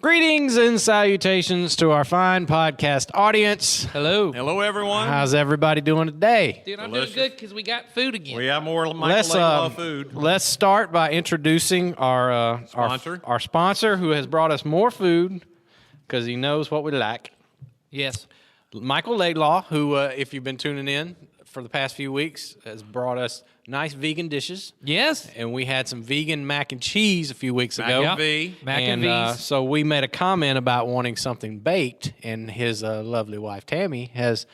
Greetings and salutations to our fine podcast audience. Hello. Hello, everyone. How's everybody doing today? Dude, I'm Delicious. doing good because we got food again. We have more Michael Laidlaw food. Let's start by introducing our Sponsor. our sponsor who has brought us more food because he knows what we like. Yes. Michael Laidlaw, who, if you've been tuning in for the past few weeks, has brought us nice vegan dishes. Yes. And we had some vegan mac and cheese a few weeks ago. Mac and V. Mac and V's. So we made a comment about wanting something baked, and his lovely wife, Tammy, has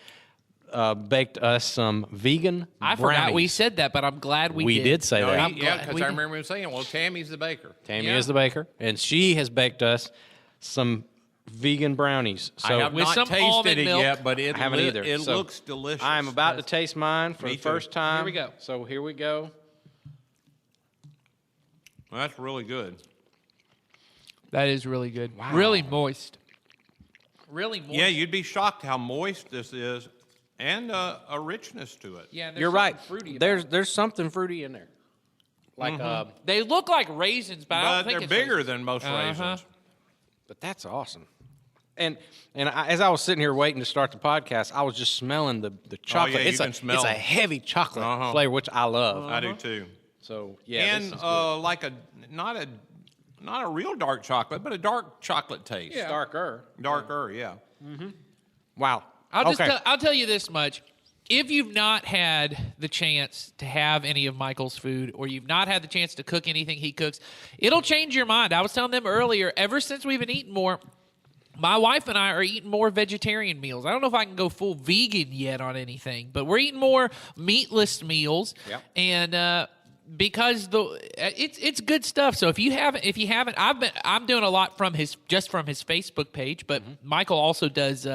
baked us some vegan I brownies. forgot we said that, but I'm glad we did say No, that. I'm yeah, glad because we I did. remember him saying, well, Tammy's the baker. Tammy Yeah. is the baker, and she has baked us some vegan brownies. So I have With not some tasted almond it milk. yet, but it, I haven't either. it So looks delicious. I'm about to taste mine for Me the too. first time. Here we go. So here we go. Well, that's really good. That is really good. Wow. Really moist. Really moist. Yeah, you'd be shocked how moist this is and a richness to it. Yeah, there's You're right. something fruity about There's something fruity in there. Like it. They look like raisins, but I don't But think they're it's bigger raisins. than most raisins. But that's awesome. And as I was sitting here waiting to start the podcast, I was just smelling the chocolate. yeah, you it's can smell it's a it. heavy chocolate Uh-huh. flavor, which I love. I do too. So yeah, this And is good. like not a real dark chocolate, but a dark chocolate taste. Yeah. Darker. Darker, yeah. Wow. I'll tell you this much. If you've not had the chance to have any of Michael's food, or you've not had the chance to cook anything he cooks, it'll change your mind. I was telling them earlier, ever since we've been eating more, my wife and I are eating more vegetarian meals. I don't know if I can go full vegan yet on anything, but we're eating more meatless meals. Yep. And because it's good stuff. So if you haven't, I'm doing a lot from his Facebook page, but Michael also does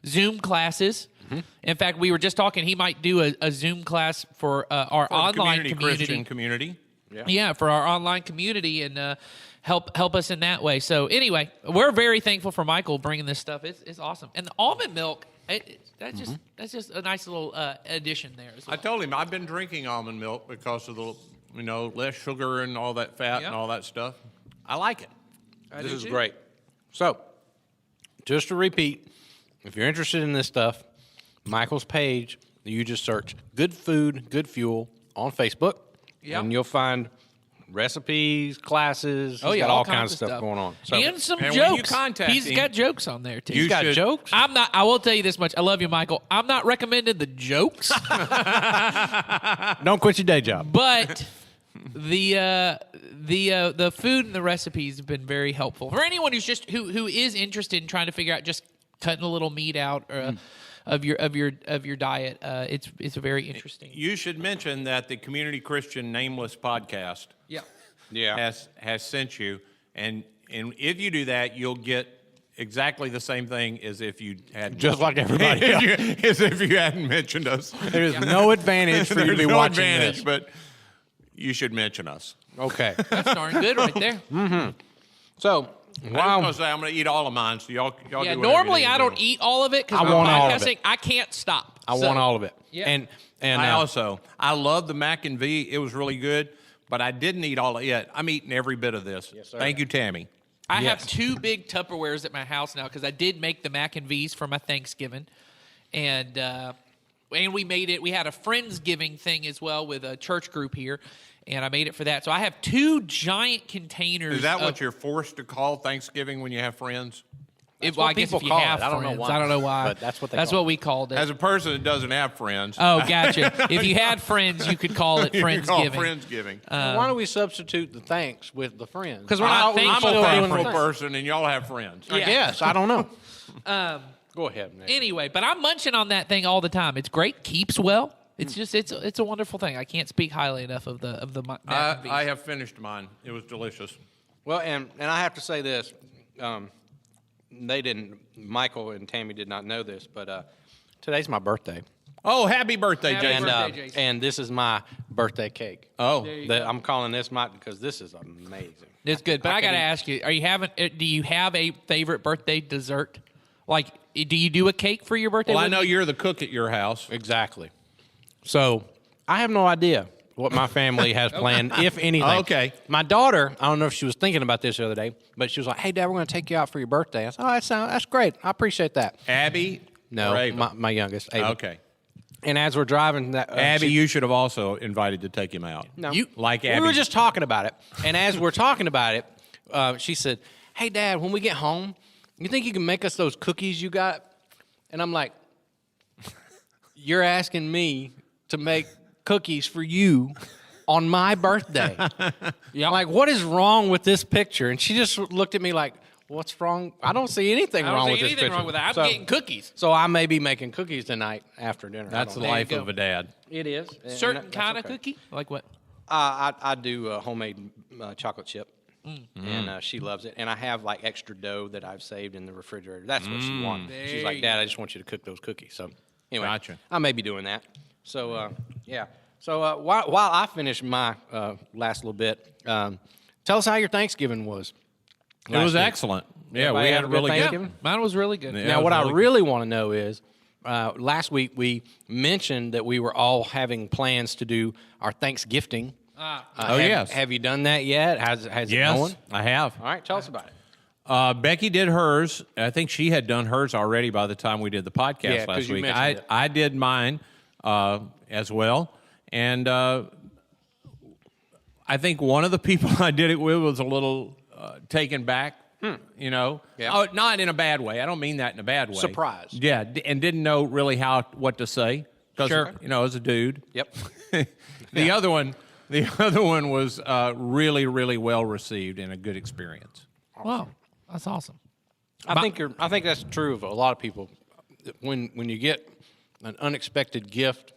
Zoom classes. In fact, we were just talking. He might do a Zoom class for our For the online Christian community. Yeah, for our online community and help us in that way. So anyway, we're very thankful for Michael bringing this stuff. It's awesome. And the almond milk, that's just a nice little addition there as well. I told him I've been drinking almond milk because of the less sugar and all that fat Yeah. and all that stuff. I like it. This is great. So, just to repeat, if you're interested in this stuff, Michael's page, you just search Good Food, Good Fuel on Facebook, Yep. and you'll find recipes, classes. Oh He's yeah, got all kinds of stuff stuff going on. So, and some And jokes. when you contact He's him, got jokes on there too. you he's got should- jokes. I will tell you this much. I love you, Michael. I'm not recommending the jokes, Don't quit your day job. but the food and the recipes have been very helpful for anyone who is interested in trying to figure out just cutting a little meat out of your diet. It's very interesting. You should mention that the Community Christian Nameless podcast Yeah. Yeah. has sent you, and if you do that, you'll get exactly the same thing as if you had Just like everybody else. as if you hadn't mentioned us. There's no advantage for you to There's be no watching advantage, this. but you should mention us. Okay. That's darn good right there. So, I'm wow. going to say I'm going to eat all of mine, so y'all Yeah, do whatever normally you need I to don't do. eat all of it because I I'm want all of podcasting. it. I can't stop. I So- want all of it. Yeah. And I love the mac and V. It was really good, but I didn't eat all of it. I'm eating every bit of this. Yes, sir. Thank you, Tammy. I Yes. have 2 big Tupperwares at my house now because I did make the mac and V's for my Thanksgiving, and we made it. We had a Friendsgiving thing as well with a church group here, and I made it for that. So I have 2 giant containers. Is that of, what you're forced to call Thanksgiving when you have friends? That's well, what I guess people if you call it. have I don't know friends. why. I don't know why. But that's what they That's call what we called it. As a person that doesn't have friends, Oh, gotcha. If you had friends, you could call it you can call Friendsgiving. Friendsgiving. why don't we substitute the thanks with the friends? 'Cause we're not I'm a thankful still doing thankful the- person, and y'all have friends. I Yeah. guess. I don't know. Go ahead, Nick. Anyway, but I'm munching on that thing all the time. It's great, keeps well. It's just it's a wonderful thing. I can't speak highly enough of the mac and V's. I have finished mine. It was delicious. Well, and I have to say this. Michael and Tammy did not know this, but today's my birthday. Oh, happy birthday, Happy Jason. birthday, Jason. And this is my birthday cake. Oh, I'm calling this my, because this is amazing. It's good, but I got to ask you: do you have a favorite birthday dessert? Like, do you do a cake for your birthday? well, I with know me? you're the cook at your house. Exactly. So I have no idea what my family has planned, if anything. Okay. My daughter, I don't know if she was thinking about this the other day, but she was like, "Hey, Dad, we're going to take you out for your birthday." I said, "Oh, that's great. I appreciate that." Abby? No, or Ava? my youngest. Ava. Okay. And as we're driving, that Abby, you should have also invited to take him out. No. Like We Abby. were just talking about it. And as we're talking about it, she said, "Hey, Dad, when we get home, you think you can make us those cookies you got?" And I'm like, "You're asking me to make cookies for you on my birthday?" I'm like, "What is wrong with this picture?" And she just looked at me like, "What's wrong? I don't see anything I wrong don't with see this anything picture." wrong with that. I'm So- getting cookies. So I may be making cookies tonight after dinner. I That's don't the know. life go. of a dad. It is. And Certain that's kind of okay. cookie? Like what? I do homemade chocolate chip, and she loves it. And I have like extra dough that I've saved in the refrigerator. That's what she wants. She's There like, you "Dad, I just want you to cook those cookies." So anyway, Gotcha. I may be doing that. So yeah. So while I finish my last little bit, tell us how your Thanksgiving was. It was last week. excellent. Yeah, Everybody we had had a a good really good. Thanksgiving? Mine was really good. Yeah. Now, it what was I really really want to know is, last week we mentioned that we were all having plans to do our Thanksgiving. Yes. Have you done that yet? Has it Yes, going? I have. All right, tell us about it. Becky did hers. I think she had done hers already by the time we did the podcast Yeah, 'cause last you week. mentioned it. I did mine as well. And I think one of the people I did it with was a little taken back, you know. Yeah. Oh, not in a bad way. I don't mean that in a bad way. Surprised. Yeah, and didn't know really what to say. 'Cause, Sure. you know, as a dude. Yep. The other one was really, really well received and a good experience. Wow, that's awesome. I think that's true of a lot of people. When you get an unexpected gift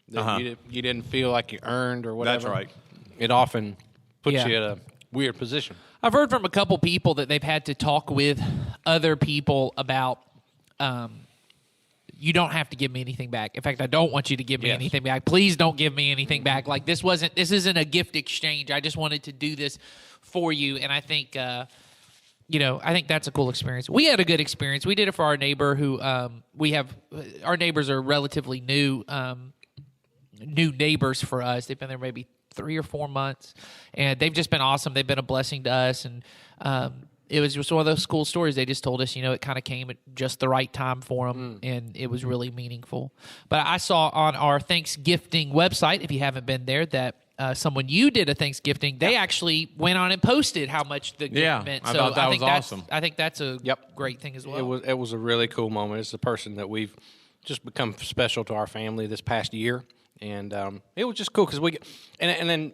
that you didn't feel like you earned or whatever, That's right. It often puts Yeah. you in a weird position. I've heard from a couple people that they've had to talk with other people about. You don't have to give me anything back. In fact, I don't want you to give me Yes. anything back. Please don't give me anything back. Like this isn't a gift exchange. I just wanted to do this for you, and I think. I think that's a cool experience. We had a good experience. We did it for our neighbor who our neighbors are relatively new neighbors for us. They've been there maybe 3 or 4 months, and they've just been awesome. They've been a blessing to us, and it was just one of those cool stories. They just told us, it kind of came at just the right time for them, and it was really meaningful. But I saw on our Thanksgiving website, if you haven't been there, that someone you did a Thanksgiving, they actually went on and posted how much the gift Yeah, meant. I So thought that think was that's- awesome. I think that's a Yep. great thing as well. It was a really cool moment. It's a person that we've just become special to our family this past year, and it was just cool because and then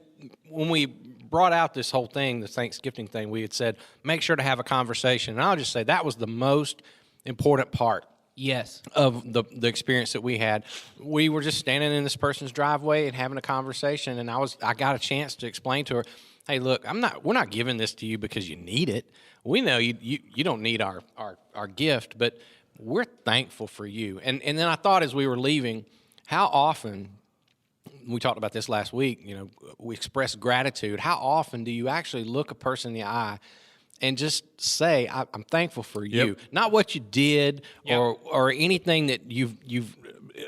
when we brought out this whole thing, this Thanksgiving thing, we had said make sure to have a conversation, and I'll just say that was the most important part Yes. of the experience that we had. We were just standing in this person's driveway and having a conversation, and I got a chance to explain to her, "Hey, look, we're not giving this to you because you need it. We know you don't need our gift, but we're thankful for you." And then I thought as we were leaving, how often we talked about this last week, we express gratitude. How often do you actually look a person in the eye and just say, "I'm thankful for you," Yep. not what you did or anything that you've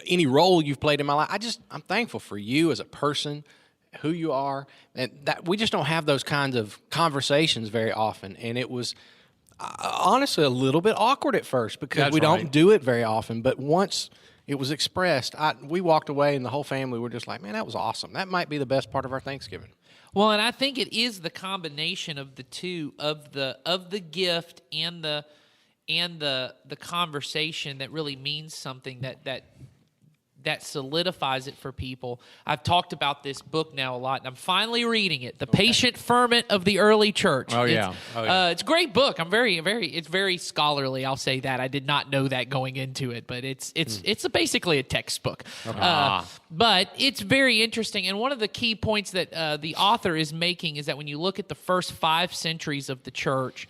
any role you've played in my life. I'm thankful for you as a person, who you are, and that we just don't have those kinds of conversations very often. And it was honestly a little bit awkward at first because That's we don't right. do it very often. But once it was expressed, we walked away, and the whole family were just like, "Man, that was awesome. That might be the best part of our Thanksgiving." Well, and I think it is the combination of the two, of the gift and the conversation that really means something that solidifies it for people. I've talked about this book now a lot, and I'm finally reading it, The Patient Ferment of the Early Church. Oh, yeah. It's a great book. It's very scholarly. I'll say that. I did not know that going into it, but it's basically a textbook. But it's very interesting. And one of the key points that the author is making is that when you look at the first 5 centuries of the church,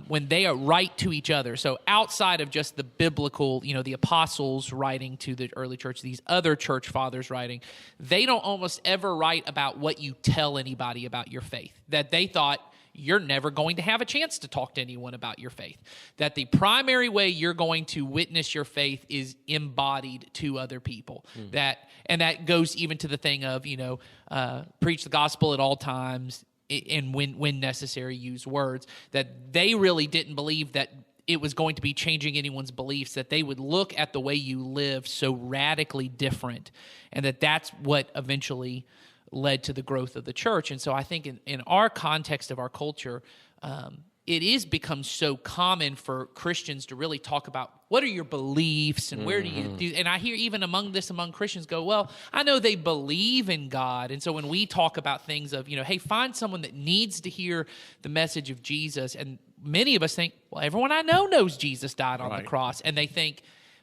when they write to each other, so outside of just the biblical, the apostles writing to the early church, these other church fathers writing, they don't almost ever write about what you tell anybody about your faith. That they thought you're never going to have a chance to talk to anyone about your faith. That the primary way you're going to witness your faith is embodied to other people. That goes even to the thing of, preach the gospel at all times, and when necessary, use words. That they really didn't believe that it was going to be changing anyone's beliefs, that they would look at the way you live so radically different, and that's what eventually led to the growth of the church. And so I think in our context of our culture, it is become so common for Christians to really talk about what are your beliefs and where do you do, and I hear even among Christians go, well, I know they believe in God. And so when we talk about things of, hey, find someone that needs to hear the message of Jesus, and many of us think, well, everyone I know knows Jesus died on the cross. And they think,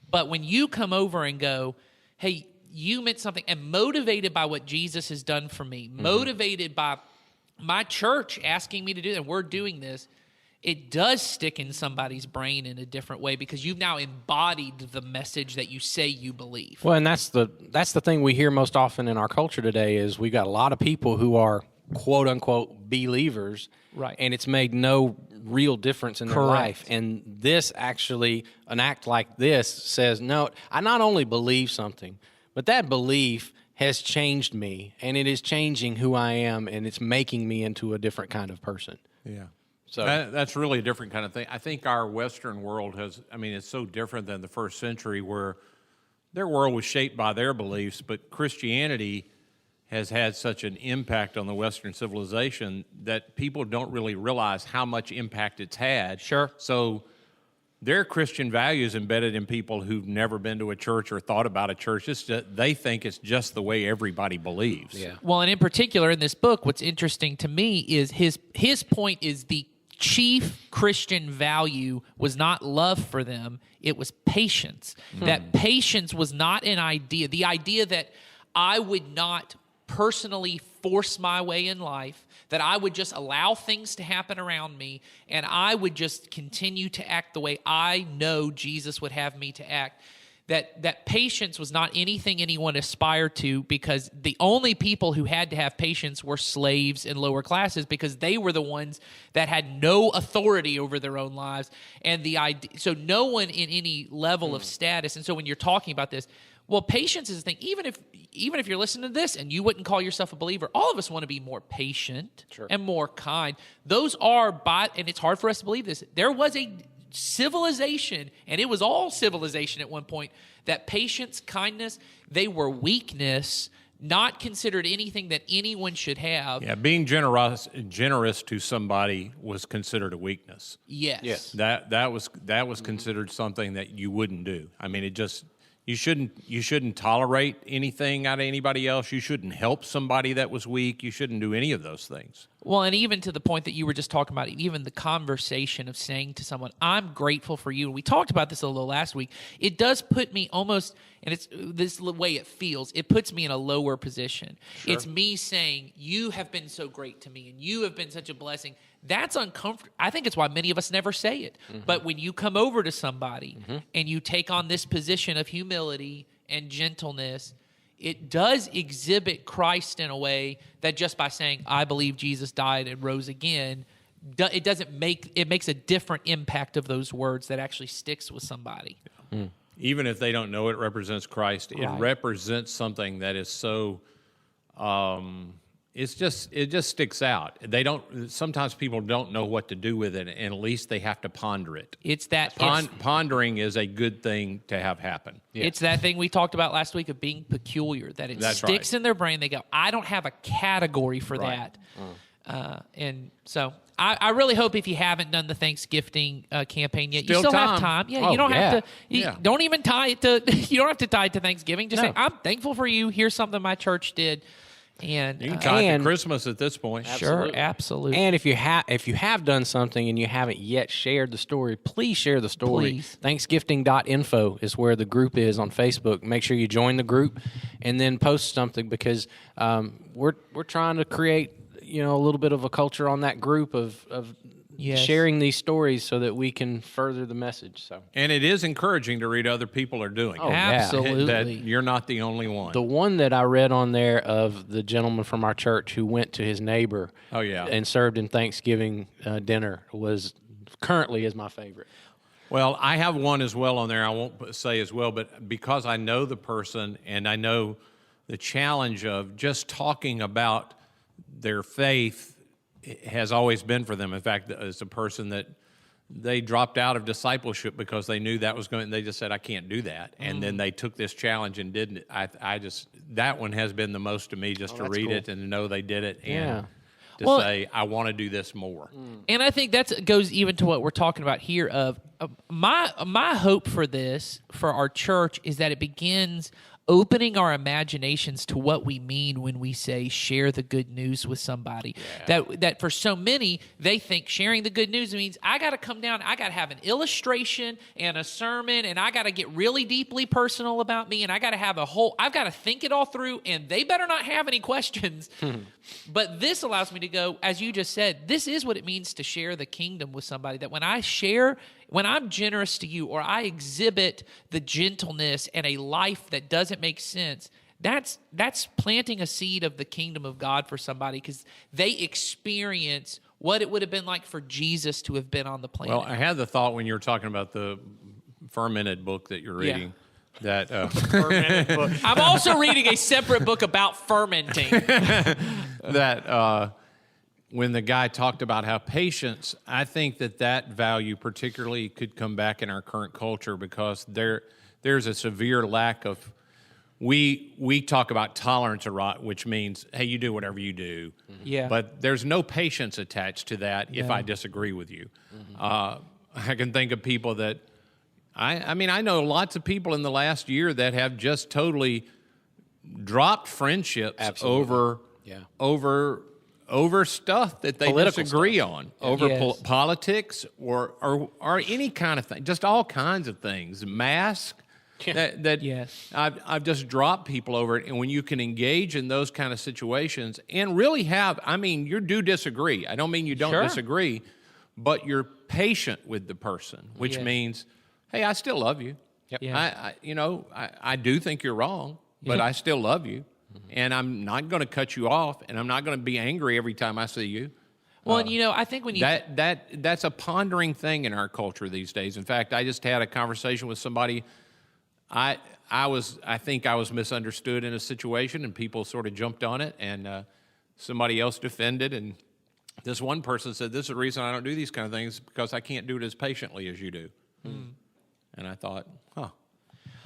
but when you come over and go, hey, you meant something, and motivated by what Jesus has done for me, motivated by my church asking me to do that, and we're doing this, it does stick in somebody's brain in a different way because you've now embodied the message that you say you believe. Well, and that's the thing we hear most often in our culture today is we got a lot of people who are quote unquote believers, right? And it's made no real difference in their life. And this actually, an act like this says, no, I not only believe something, but that belief has changed me, and it is changing who I am, and it's making me into a different kind of person. Yeah. So That's really a different kind of thing. I think our Western world it's so different than the first century where their world was shaped by their beliefs, but Christianity has had such an impact on the Western civilization that people don't really realize how much impact it's had. Sure. So there are Christian values embedded in people who've never been to a church or thought about a church. They think it's just the way everybody believes. Yeah. Well, and in particular in this book, what's interesting to me is his point is the chief Christian value was not love for them, it was patience. That patience was not an idea. The idea that I would not personally force my way in life, that I would just allow things to happen around me, and I would just continue to act the way I know Jesus would have me to act. That patience was not anything anyone aspired to, because the only people who had to have patience were slaves in lower classes, because they were the ones that had no authority over their own lives. And so no one in any level of status. And so when you're talking about this, well, patience is the thing. Even if you're listening to this and you wouldn't call yourself a believer, all of us want to be more patient and more kind. Those are, and it's hard for us to believe this, there was a civilization, and it was all civilization at one point, that patience, kindness, they were weakness, not considered anything that anyone should have. Yeah, being generous to somebody was considered a weakness. Yes. That was considered something that you wouldn't do. I mean, you shouldn't tolerate anything out of anybody else. You shouldn't help somebody that was weak. You shouldn't do any of those things. Well, and even to the point that you were just talking about, even the conversation of saying to someone, I'm grateful for you. And we talked about this a little last week. It does put me almost, and it's this way it feels, it puts me in a lower position. Sure. It's me saying, you have been so great to me, and you have been such a blessing. That's uncomfortable. I think it's why many of us never say it. But when you come over to somebody and you take on this position of humility and gentleness, it does exhibit Christ in a way that just by saying, I believe Jesus died and rose again, it makes a different impact of those words that actually sticks with somebody. Even if they don't know it represents Christ, it represents something that is so it just sticks out. Sometimes people don't know what to do with it, and at least they have to ponder it. It's that pondering is a good thing to have happen. Yeah. It's that thing we talked about last week of being peculiar, that it sticks in their brain. They go, I don't have a category for that. And so I really hope if you haven't done the Thanksgiving campaign yet, you still have time. Yeah, you don't have to. Don't even tie it to. You don't have to tie it to Thanksgiving. Just say, I'm thankful for you. Here's something my church did. And you can tie it to Christmas at this point. Sure, absolutely. And if you have done something and you haven't yet shared the story, please share the story. Please. Thanksgifting.info is where the group is on Facebook. Make sure you join the group and then post something, because we're trying to create a little bit of a culture on that group of Yes. sharing these stories so that we can further the message. So And it is encouraging to read other people are doing Oh, it. yeah. Absolutely. That you're not the only one. the one that I read on there of the gentleman from our church who went to his neighbor Oh, yeah. and served in Thanksgiving dinner was currently is my favorite. Well, I have one as well on there. I won't say as well, but because I know the person and I know the challenge of just talking about their faith has always been for them. In fact, as a person that they dropped out of discipleship because they knew that was going. They just said, "I can't do that," and then they took this challenge and didn't. I just that one has been the most to me, just to that's read cool. it and to know they did it, and Yeah. to Well- say, "I want to do this more." And I think that goes even to what we're talking about here. Of my hope for this for our church is that it begins opening our imaginations to what we mean when we say share the good news with somebody. That for so many, they think sharing the good news means I got to come down, I got to have an illustration and a sermon, and I got to get really deeply personal about me, and I got to have I've got to think it all through, and they better not have any questions. But this allows me to go, as you just said, this is what it means to share the kingdom with somebody. That when I'm generous to you, or I exhibit the gentleness and a life that doesn't make sense, that's planting a seed of the kingdom of God for somebody, because they experience what it would have been like for Jesus to have been on the planet. Well, I had the thought when you were talking about the fermented book that you're Yeah. reading that I'm also reading a separate book about fermenting. that when the guy talked about how patience, I think that value particularly could come back in our current culture, because there's a severe lack of. We talk about tolerance a lot, which means, hey, you do whatever you do. Yeah. But there's no patience attached to that if No. I disagree with you. I can think of people that, I mean, I know lots of people in the last year that have just totally dropped friendships Absolutely. Yeah. over stuff that they Political disagree stuff. on, over Yes. politics or any kind of thing, just all kinds of things. Mask. Yeah. That Yes. I've just dropped people over it, and when you can engage in those kind of situations and really you do disagree. I don't mean you don't Sure. disagree, but you're patient with the person, which Yes. means, hey, I still love you. Yep. Yeah. I do think you're wrong, but I still love you, and I'm not going to cut you off, and I'm not going to be angry every time I see you. Well, and I think when you That's a pondering thing in our culture these days. In fact, I just had a conversation with somebody. I think I was misunderstood in a situation, and people sort of jumped on it, and somebody else defended, and this one person said, "This is the reason I don't do these kind of things, because I can't do it as patiently as you do." And I thought, huh.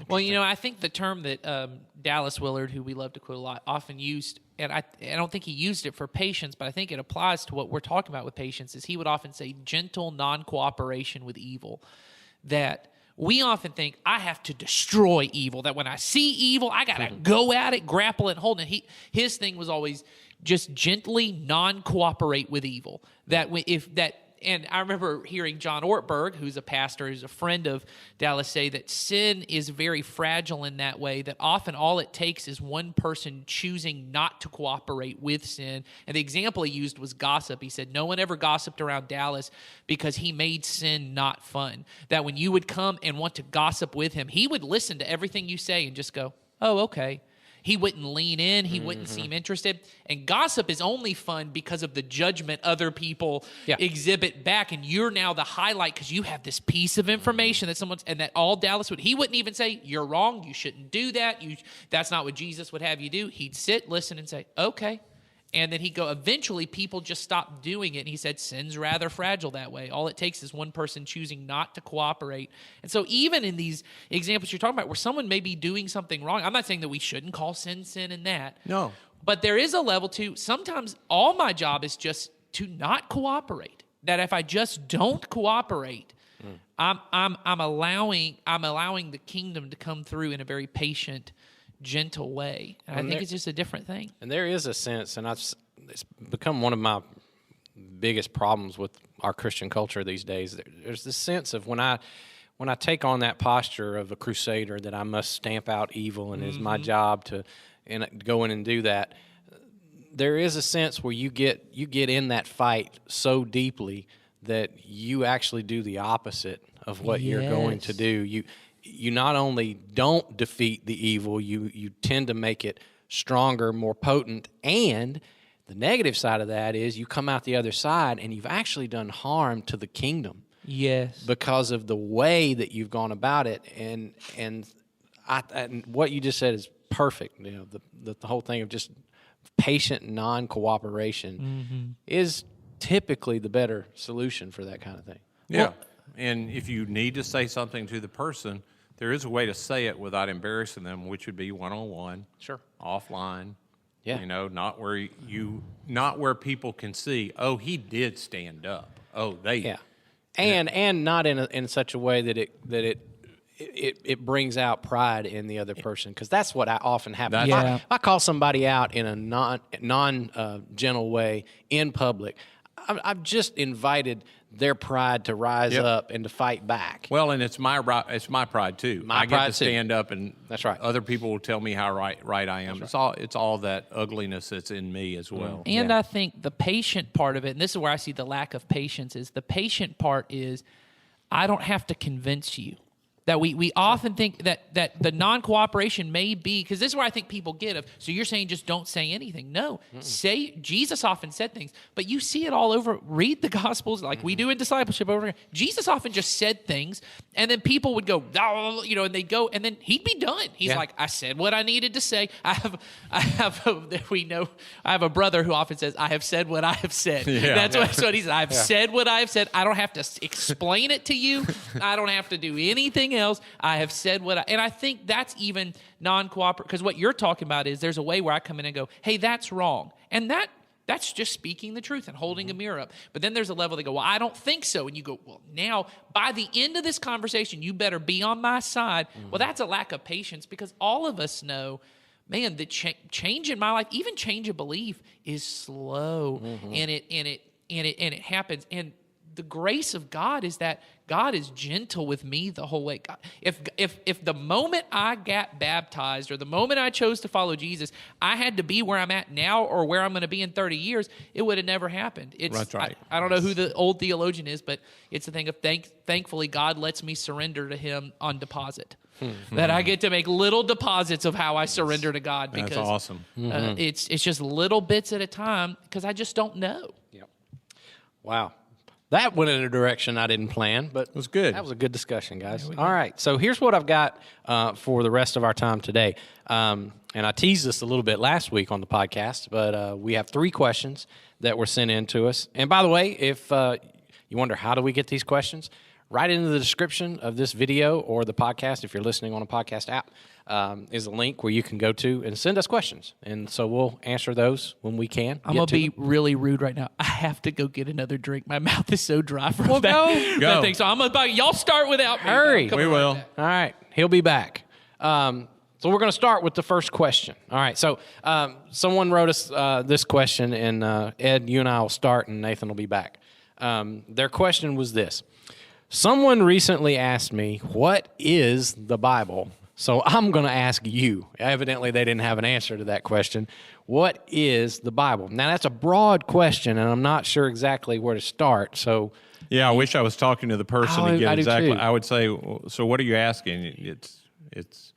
Well, I think the term that Dallas Willard, who we love to quote a lot, often used, and I don't think he used it for patience, but I think it applies to what we're talking about with patience, is he would often say gentle non-cooperation with evil. That we often think, I have to destroy evil, that when I see evil, I got to go at it, grapple it, hold it. His thing was always just gently non-cooperate with evil. And I remember hearing John Ortberg, who's a pastor, who's a friend of Dallas, say that sin is very fragile in that way, that often all it takes is one person choosing not to cooperate with sin. And the example he used was gossip. He said no one ever gossiped around Dallas because he made sin not fun. That when you would come and want to gossip with him, he would listen to everything you say and just go, oh, okay. He wouldn't lean in. He wouldn't seem interested. And gossip is only fun because of the judgment other people exhibit back. And you're now the highlight because you have this piece of information that and that all Dallas would. He wouldn't even say, you're wrong. You shouldn't do that. That's not what Jesus would have you do. He'd sit, listen, and say, okay. And then he'd go, eventually people just stopped doing it. And he said, sin's rather fragile that way. All it takes is one person choosing not to cooperate. And so even in these examples you're talking about where someone may be doing something wrong, I'm not saying that we shouldn't call sin in that. No. But there is a level to, sometimes all my job is just to not cooperate. That if I just don't cooperate, I'm allowing the kingdom to come through in a very patient, gentle way. And I think it's just a different thing. And there is a sense, and it's become one of my biggest problems with our Christian culture these days. There's this sense of when I take on that posture of a crusader, that I must stamp out evil and it's my job to go in and do that. There is a sense where you get in that fight so deeply that you actually do the opposite of what you're going to do. You not only don't defeat the evil, you tend to make it stronger, more potent, and the negative side of that is you come out the other side and you've actually done harm to the kingdom. Yes. Because of the way that you've gone about it, and what you just said is perfect. You know, the whole thing of just patient non-cooperation is typically the better solution for that kind of thing. Yeah. And if you need to say something to the person, there is a way to say it without embarrassing them, which would be one-on-one, Sure. offline. Yeah. You know, not where people can see, oh, he did stand up. Oh, they. Yeah. And not in such a way that it brings out pride in the other person, because that's what often happens. If I call somebody out in a non gentle way in public, I've just invited their pride to rise up and to fight back. Well, and it's my pride too. I get to stand up, and that's right. Other people will tell me how right I am. It's all that ugliness that's in me as well. And I think the patient part of it, and this is where I see the lack of patience, is the patient part is I don't have to convince you. That we often think that the non-cooperation may be, because this is where I think people get of, so you're saying just don't say anything. No, Jesus often said things, but you see it all over. Read the Gospels like we do in discipleship over here. Jesus often just said things, and then people would go, and they'd go, and then he'd be done. He's like, I said what I needed to say. I have a brother who often says, I have said what I have said. Yeah. That's what he said. I've said what I have said. I don't have to explain it to you. I don't have to do anything else. I have said and I think that's even non-cooperative, because what you're talking about is there's a way where I come in and go, hey, that's wrong. And that's just speaking the truth and holding a mirror up. But then there's a level they go, well, I don't think so. And you go, well, now by the end of this conversation, you better be on my side. Well, that's a lack of patience, because all of us know, man, the change in my life, even change of belief, is slow, and it happens. And the grace of God is that God is gentle with me the whole way. God, if the moment I got baptized or the moment I chose to follow Jesus, I had to be where I'm at now or where I'm going to be in 30 years, it would have never happened. That's right. I don't know who the old theologian is, but it's the thing of thankfully God lets me surrender to him on deposit. That I get to make little deposits of how I surrender to God, because that's awesome. It's just little bits at a time, because I just don't know. Yep. Wow. That went in a direction I didn't plan, but it was good. That was a good discussion, guys. All right, so here's what I've got for the rest of our time today. And I teased this a little bit last week on the podcast, but we have 3 questions that were sent in to us. And by the way, if you wonder how do we get these questions, right into the description of this video or the podcast, if you're listening on a podcast app, is a link where you can go to and send us questions. And so we'll answer those when we can. I'm going to be really rude right now. I have to go get another drink. My mouth is so dry from that thing. So I'm going to, y'all start without me. Hurry. We will. All right. He'll be back. So we're going to start with the first question. All right. So someone wrote us this question, and Ed, you and I will start, and Nathan will be back. Their question was this. Someone recently asked me, what is the Bible? So I'm going to ask you. Evidently, they didn't have an answer to that question. What is the Bible? Now, that's a broad question, and I'm not sure exactly where to start. So, yeah, I wish I was talking to the person to get I do exactly. too. I would say, so what are you asking? It's.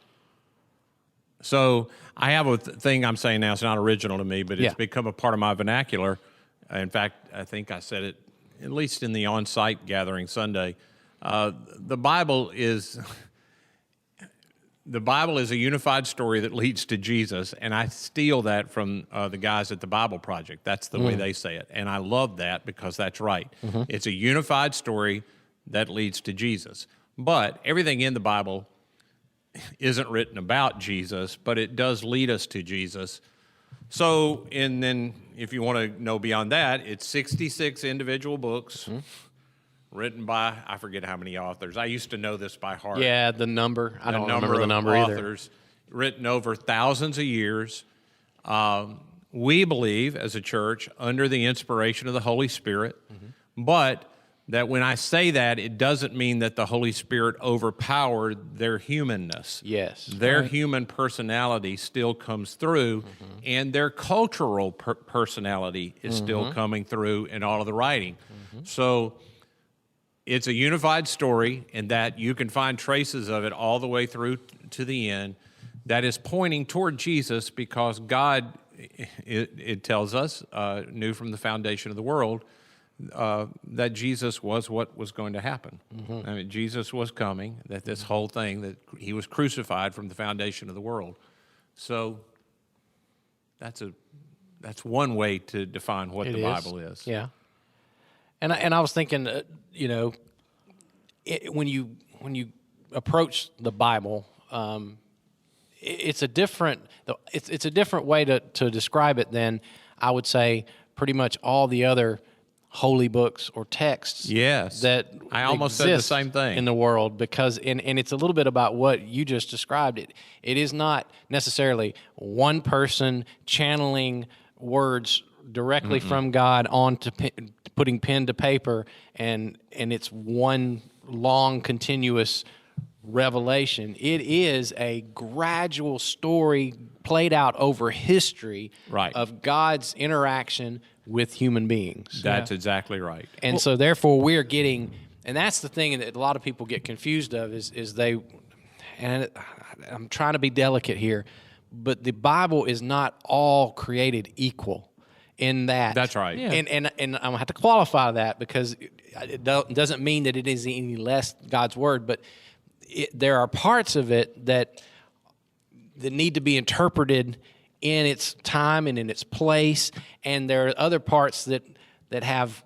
So I have a thing I'm saying now. It's not original to me, but it's become a part of my vernacular. In fact, I think I said it at least in the on-site gathering Sunday. The Bible is a unified story that leads to Jesus, and I steal that from the guys at the Bible Project. That's the way they say it, and I love that because that's right. It's a unified story that leads to Jesus. But everything in the Bible isn't written about Jesus, but it does lead us to Jesus. So, and then if you want to know beyond that, it's 66 individual books written by, I forget how many authors. I used to know this by heart. yeah, the number. I don't remember the of number either. authors, written over thousands of years. We believe, as a church, under the inspiration of the Holy Spirit, but that when I say that, it doesn't mean that the Holy Spirit overpowered their humanness. Yes. Their human personality still comes through, and their cultural personality is still coming through in all of the writing. So it's a unified story in that you can find traces of it all the way through to the end that is pointing toward Jesus, because God, it tells us, knew from the foundation of the world that Jesus was what was going to happen. I mean, Jesus was coming, that this whole thing, that he was crucified from the foundation of the world. So that's one way to define what the Bible is. Yeah. And I was thinking, when you approach the Bible, it's a different way to describe it than, I would say, pretty much all the other holy books or texts. Yes, that I almost said the same thing in the world, because and it's a little bit about what you just described. It is not necessarily one person channeling words directly from God onto putting pen to paper, and it's one long continuous revelation. It is a gradual story played out over history of God's interaction with human beings. That's exactly right. And so therefore we're getting, and that's the thing that a lot of people get confused of is they, and I'm trying to be delicate here, but the Bible is not all created equal in that. That's right. Yeah. And I'm going to have to qualify that, because it doesn't mean that it is any less God's word, but there are parts of it that need to be interpreted in its time and in its place, and there are other parts that have,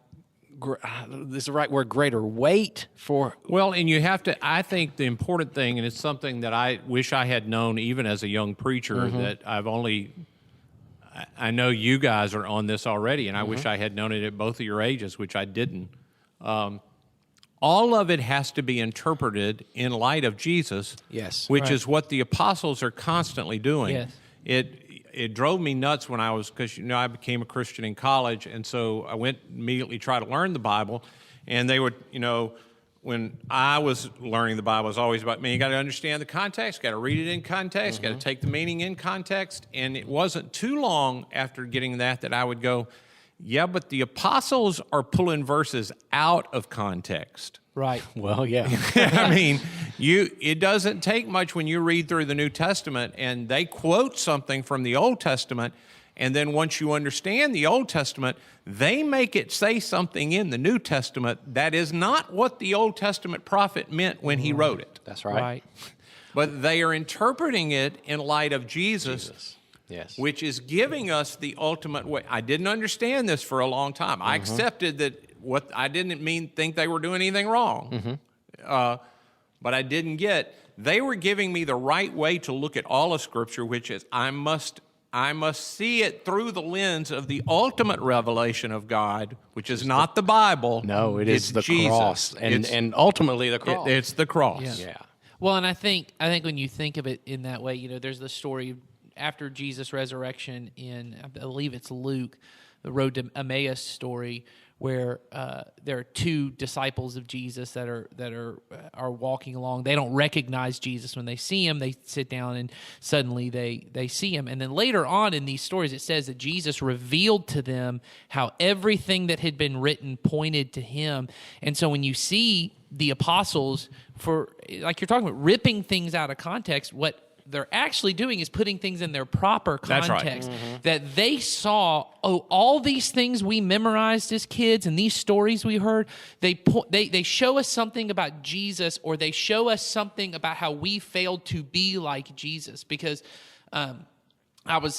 this is the right word, greater weight for. Well, and you have to, I think the important thing, and it's something that I wish I had known even as a young preacher, that I know you guys are on this already, and I wish I had known it at both of your ages, which I didn't. All of it has to be interpreted in light of Jesus, which is what the apostles are constantly doing. Yes. It drove me nuts when because I became a Christian in college, and so I went immediately try to learn the Bible, and they would, when I was learning the Bible, it was always about, man, you got to understand the context, got to read it in context, got to take the meaning in context, and it wasn't too long after getting that I would go, yeah, but the apostles are pulling verses out of context. Right. Well, yeah. I mean, it doesn't take much when you read through the New Testament and they quote something from the Old Testament, and then once you understand the Old Testament, they make it say something in the New Testament that is not what the Old Testament prophet meant when he wrote it. That's right. But they are interpreting it in light of Jesus. Yes. Which is giving us the ultimate way. I didn't understand this for a long time. I accepted that I didn't think they were doing anything wrong. But I didn't get, they were giving me the right way to look at all of Scripture, which is I must see it through the lens of the ultimate revelation of God, which is not the Bible. No, it is the Jesus. cross, and ultimately the cross. It's the cross. Yeah. Well, and I think when you think of it in that way, there's the story after Jesus' resurrection in, I believe it's Luke, the Road to Emmaus story, where there are two disciples of Jesus that are walking along. They don't recognize Jesus when they see him. They sit down and suddenly they see him. And then later on in these stories, it says that Jesus revealed to them how everything that had been written pointed to him. And so when you see the apostles, like you're talking about, ripping things out of context, what they're actually doing is putting things in their proper context. That's right. That they saw, all these things we memorized as kids and these stories we heard, they show us something about Jesus, or they show us something about how we failed to be like Jesus. Because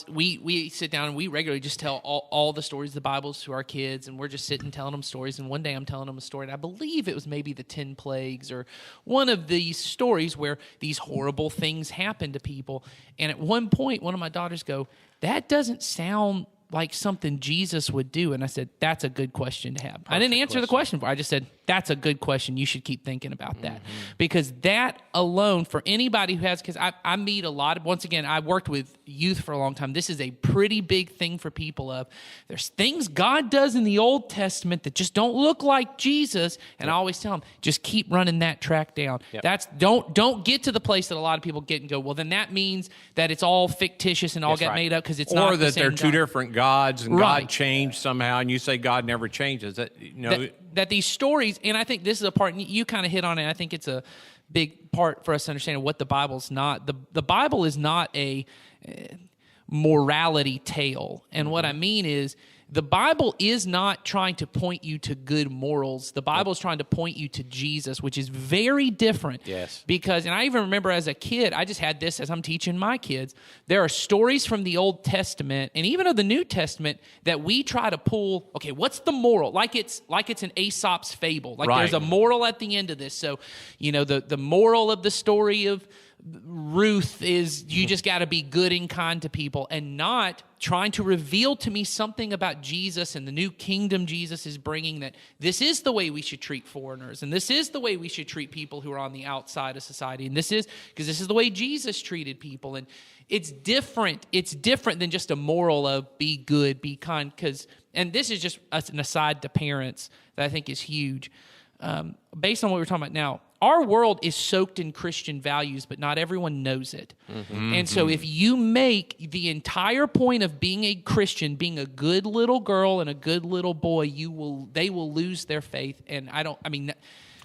we sit down and we regularly just tell all the stories of the Bibles to our kids, and we're just sitting telling them stories. And one day I'm telling them a story, and I believe it was maybe the 10 plagues or one of these stories where these horrible things happen to people. And at one point, one of my daughters go, "That doesn't sound like something Jesus would do." And I said, "That's a good question to have." I didn't answer the question for it. I just said, "That's a good question. You should keep thinking about that." Because that alone, for anybody who has, because I meet a lot of, once again, I worked with youth for a long time. This is a pretty big thing for people of, there's things God does in the Old Testament that just don't look like Jesus. And I always tell them, just keep running that track down. That's, don't get to the place that a lot of people get and go, well, then that means that it's all fictitious and all got made up because it's not or that the same they're two God. different gods and Right. God changed somehow, and you say God never changes. that these stories, and I think this is a part, and you kind of hit on it, I think it's a big part for us to understand what the Bible's not. The Bible is not a morality tale. And what I mean is, the Bible is not trying to point you to good morals. The Bible is trying to point you to Jesus, which is very different. Yes. Because, and I even remember as a kid, I just had this as I'm teaching my kids. There are stories from the Old Testament and even of the New Testament that we try to pull, okay, what's the moral? Like it's an Aesop's fable. Like Right. there's a moral at the end of this. So, the moral of the story of Ruth is you just got to be good and kind to people, and not trying to reveal to me something about Jesus and the new kingdom Jesus is bringing, that this is the way we should treat foreigners, and this is the way we should treat people who are on the outside of society, and this is because this is the way Jesus treated people. And it's different. It's different than just a moral of be good, be kind. And this is just an aside to parents that I think is huge. Based on what we're talking about now, our world is soaked in Christian values, but not everyone knows it. And so if you make the entire point of being a Christian, being a good little girl and a good little boy, they will lose their faith. And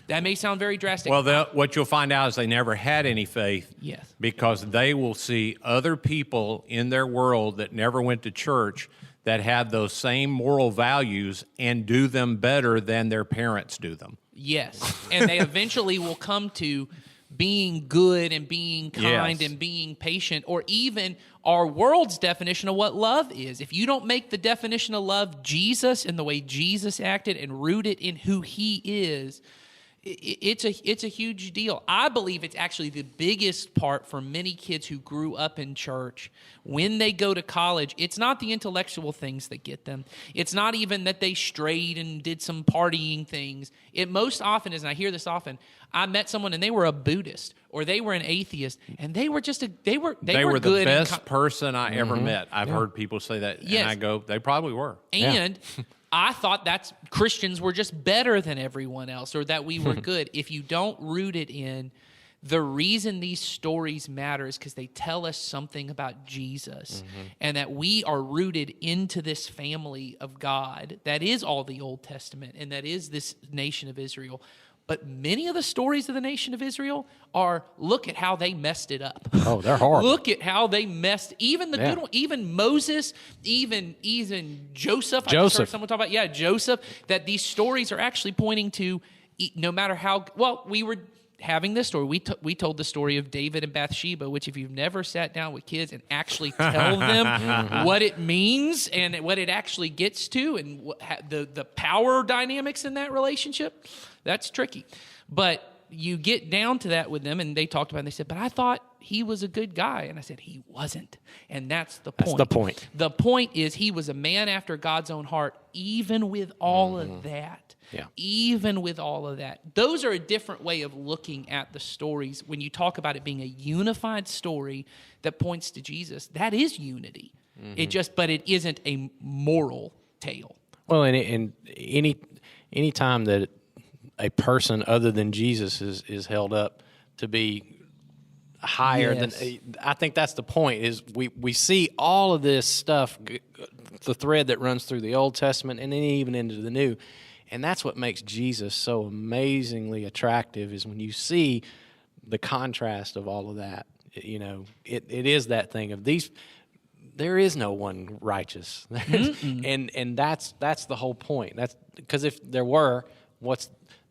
that may sound very drastic. Well, what you'll find out is they never had any faith. Yes. Because they will see other people in their world that never went to church that have those same moral values and do them better than their parents do them. Yes. And they eventually will come to being good and being kind Yes. and being patient, or even our world's definition of what love is. If you don't make the definition of love Jesus and the way Jesus acted and root it in who he is, it's a huge deal. I believe it's actually the biggest part for many kids who grew up in church. When they go to college, it's not the intellectual things that get them. It's not even that they strayed and did some partying things. It most often is, and I hear this often, I met someone and they were a Buddhist or they were an atheist, and they were just they were the good best person I ever met. I've heard people say that, Yes. and I go, they probably were. And I thought that Christians were just better than everyone else, or that we were good. If you don't root it in, the reason these stories matter is because they tell us something about Jesus, and that we are rooted into this family of God that is all the Old Testament, and that is this nation of Israel. But many of the stories of the nation of Israel are, look at how they messed it up. Oh, they're horrible. Look at how they messed, even the good one, even Moses, even Joseph. I just heard someone talk about, Joseph, that these stories are actually pointing to, no matter how, well, we were having this story. We told the story of David and Bathsheba, which if you've never sat down with kids and actually tell them what it means and what it actually gets to, and the power dynamics in that relationship, that's tricky. But you get down to that with them, and they talked about it, and they said, but I thought he was a good guy. And I said, he wasn't. And that's the point. That's the point. The point is, he was a man after God's own heart, even with all of that. Yeah. Even with all of that. Those are a different way of looking at the stories. When you talk about it being a unified story that points to Jesus, that is unity. But it isn't a moral tale. Well, and any time that a person other than Jesus is held up to be higher than, I think that's the point, is we see all of this stuff, the thread that runs through the Old Testament and then even into the New. And that's what makes Jesus so amazingly attractive, is when you see the contrast of all of that. You know, it is that thing of these, there is no one righteous. and that's the whole point. That's because if there were,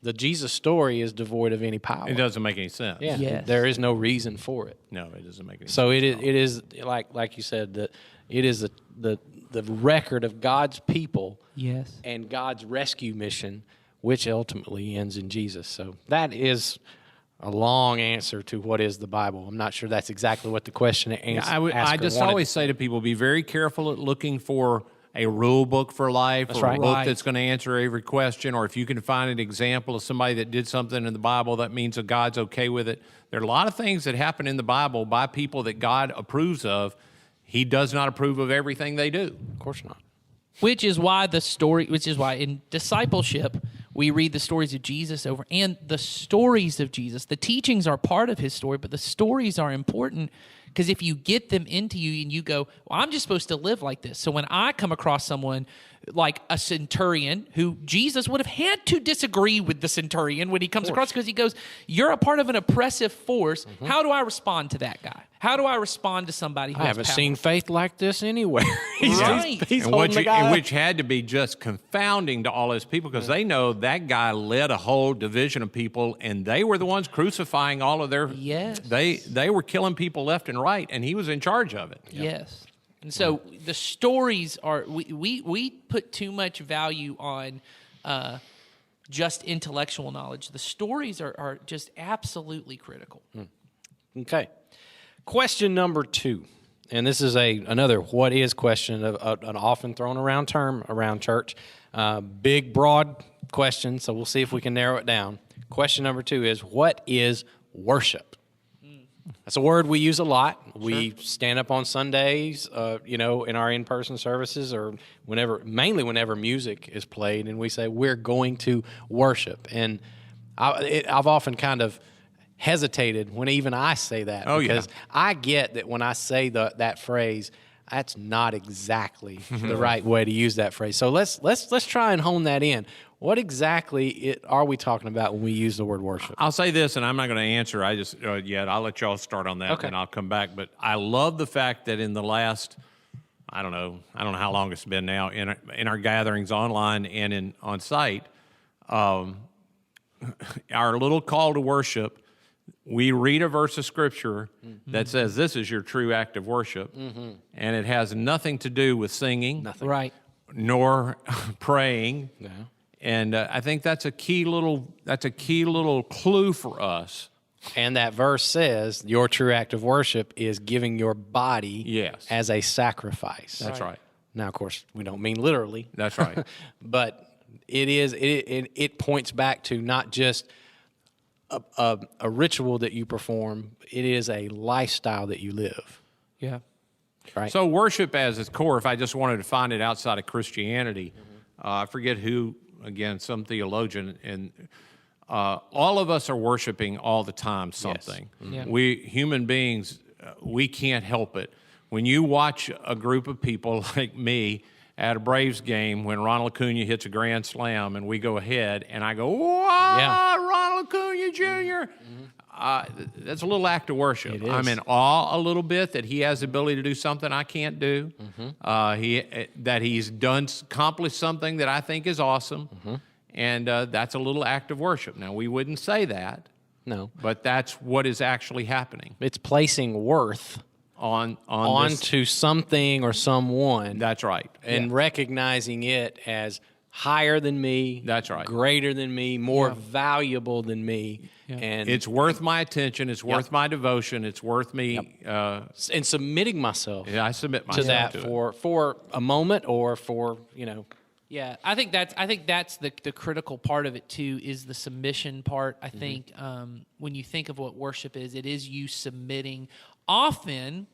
the Jesus story is devoid of any power. It doesn't make any sense. Yeah, Yes. there is no reason for it. No, it doesn't make any sense. So it is like you said, that it is the record of God's people, Yes. and God's rescue mission, which ultimately ends in Jesus. So that is a long answer to what is the Bible. I'm not sure that's exactly what the question I just always say to people, be very careful at looking for a rule book for life, or a book that's going to answer every question, or if you can find an example of somebody that did something in the Bible, that means that God's okay with it. There are a lot of things that happen in the Bible by people that God approves of. He does not approve of everything they do. Of course not. Which is why in discipleship, we read the stories of Jesus over, and the stories of Jesus. The teachings are part of his story, but the stories are important, because if you get them into you and you go, well, I'm just supposed to live like this. So when I come across someone like a centurion who Jesus would have had to disagree with the centurion when he comes across, because he goes, you're a part of an oppressive force. How do I respond to that guy? How do I respond to somebody who I has haven't power? seen faith like this anywhere. Right. he's and holding the guy up. which had to be just confounding to all his people, because they know that guy led a whole division of people, and they were the ones crucifying all of their. Yes. They were killing people left and right, and he was in charge of it. Yes. And so the stories are, we put too much value on just intellectual knowledge. The stories are just absolutely critical. Okay. Question number 2. And this is another what is question, an often thrown around term around church. Big, broad question, so we'll see if we can narrow it down. Question number 2 is, what is worship? That's a word we use a lot. We stand up on Sundays, in our in-person services, or mainly whenever music is played, and we say we're going to worship. And I've often kind of hesitated when even I say that, because I get that when I say that phrase, that's not exactly the right way to use that phrase. So let's try and hone that in. What exactly are we talking about when we use the word worship? I'll say this, and I'm not going to answer. I'll let y'all start on that, and I'll come back. But I love the fact that in the last, I don't know how long it's been now, in our gatherings online and on site, our little call to worship, we read a verse of Scripture that says this is your true act of worship, and it has nothing to do with singing, Right. nor praying. No. And I think that's a key little clue for us. And that verse says your true act of worship is giving your body as a sacrifice. That's right. Now, of course, we don't mean literally. That's right. But it points back to not just a ritual that you perform. It is a lifestyle that you live. Yeah. Right. So worship as its core, if I just wanted to find it outside of Christianity, I forget who, again, some theologian, and all of us are worshiping all the time something. Yes. Yeah. We, human beings, we can't help it. When you watch a group of people like me at a Braves game when Ronald Acuna hits a grand slam and we go ahead and I go, wow, Ronald Acuna Jr., that's a little act of worship. It is. I'm in awe a little bit that he has the ability to do something I can't do. That he's accomplished something that I think is awesome, and that's a little act of worship. Now, we wouldn't say that, No. but that's what is actually happening It's placing worth on this. onto something or someone. That's right. And recognizing it as higher than me. That's right. Greater than me, more valuable than me. And It's worth my attention. It's worth my devotion. It's worth me. and submitting myself I submit to myself that to it. for a moment or for, Yeah, I think that's the critical part of it too, is the submission part. I think when you think of what worship is, it is you submitting often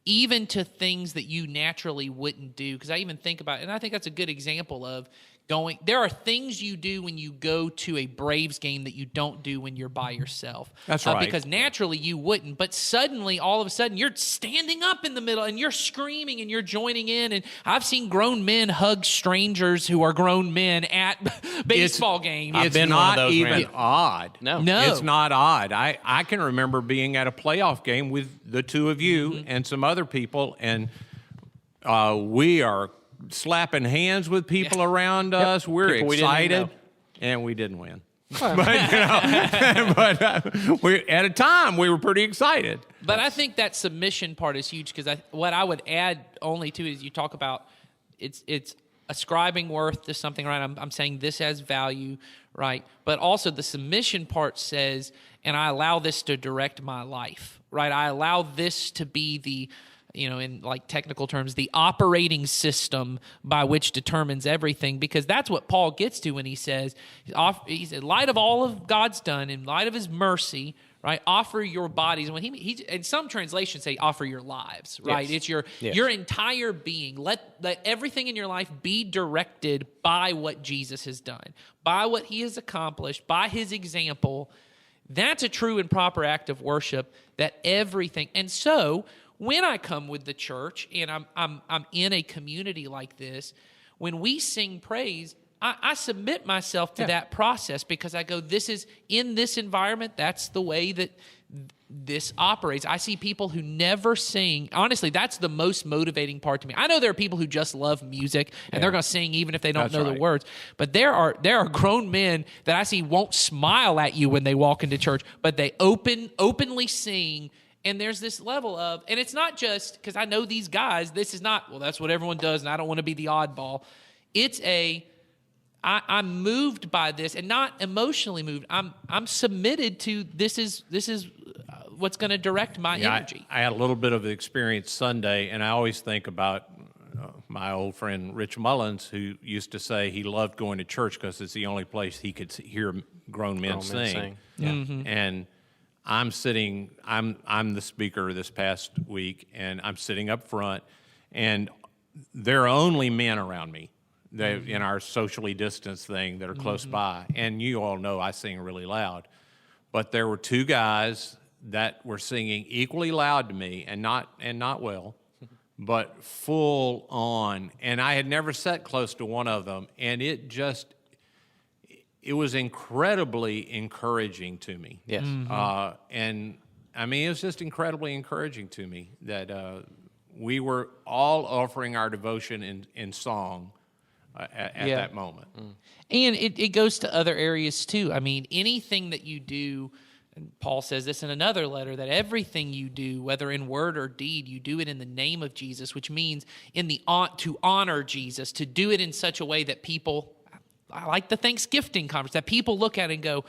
even to things that you naturally wouldn't do. Because I even think about, and I think that's a good example of going, there are things you do when you go to a Braves game that you don't do when you're by yourself. That's right. Because naturally you wouldn't, but suddenly, all of a sudden, you're standing up in the middle and you're screaming and you're joining in. And I've seen grown men hug strangers who are grown men at baseball games. It's been one not of those even random. odd. No. It's not odd. I can remember being at a playoff game with the two of you and some other people, and we are slapping hands with people around us. We're People we didn't even excited, know. and we didn't win. but we at a time we were pretty excited. But I think that submission part is huge, because what I would add only to is you talk about it's ascribing worth to something, right? I'm saying this has value, right? But also the submission part says, and I allow this to direct my life, right? I allow this to be the, in like technical terms, the operating system by which determines everything, because that's what Paul gets to when he says, he's in light of all of God's done, in light of his mercy, right? Offer your bodies. When he and some translations say offer your lives, right? Yes. It's your entire being. Let everything in your life be directed by what Jesus has done, by what he has accomplished, by his example. That's a true and proper act of worship, that everything. And so when I come with the church and I'm in a community like this, when we sing praise, I submit myself to that process because I go, this is in this environment. That's the way that this operates. I see people who never sing. Honestly, that's the most motivating part to me. I know there are people who just love music and they're going to sing even if they don't know the words. But there are grown men that I see won't smile at you when they walk into church, but they openly sing. And there's this level of, and it's not just because I know these guys. This is not, well, that's what everyone does, and I don't want to be the oddball. It's I'm moved by this, and not emotionally moved. I'm submitted to this is what's going to direct my energy. I had a little bit of experience Sunday, and I always think about my old friend Rich Mullins, who used to say he loved going to church because it's the only place he could hear grown men sing. Yeah. Mm-hmm. And I'm the speaker this past week, and I'm sitting up front, and there are only men around me. In our socially distanced thing that are close by. And you all know I sing really loud. But there were two guys that were singing equally loud to me and not well, but full on. And I had never sat close to one of them. And it was incredibly encouraging to me. Yes. And I mean, it was just incredibly encouraging to me that we were all offering our devotion in song at that moment. And it goes to other areas too. I mean, anything that you do, and Paul says this in another letter, that everything you do, whether in word or deed, you do it in the name of Jesus, which means to honor Jesus, to do it in such a way that people, I like the Thanksgiving conference, that people look at it and go,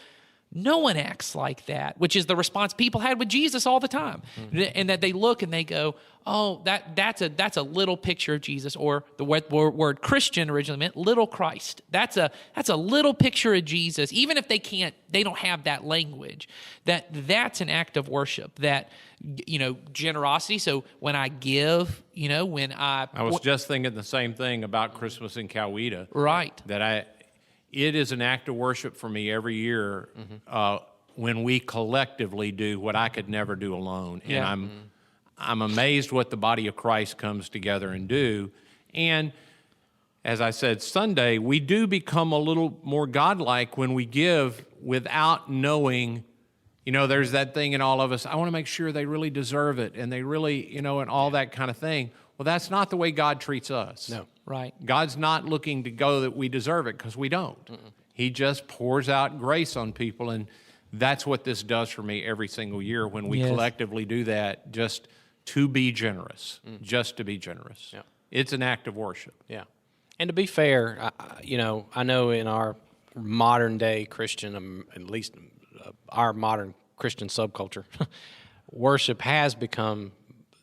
no one acts like that, which is the response people had with Jesus all the time. And that they look and they go, oh, that's a little picture of Jesus, or the word Christian originally meant little Christ. That's a little picture of Jesus, even if they don't have that language. That's an act of worship. That, generosity. So when I give, I was just thinking the same thing about Christmas in Coweta. Right. It is an act of worship for me every year when we collectively do what I could never do alone. And I'm amazed what the body of Christ comes together and do. And as I said Sunday, we do become a little more godlike when we give without knowing, there's that thing in all of us, I want to make sure they really deserve it and they really, and all that kind of thing. Well, that's not the way God treats us. No. Right. God's not looking to go that we deserve it, because we don't. He just pours out grace on people, and that's what this does for me every single year when we collectively do that, just to be generous, just to be generous. Yeah. It's an act of worship. Yeah. And to be fair, I know in our modern day Christian, at least our modern Christian subculture, worship has become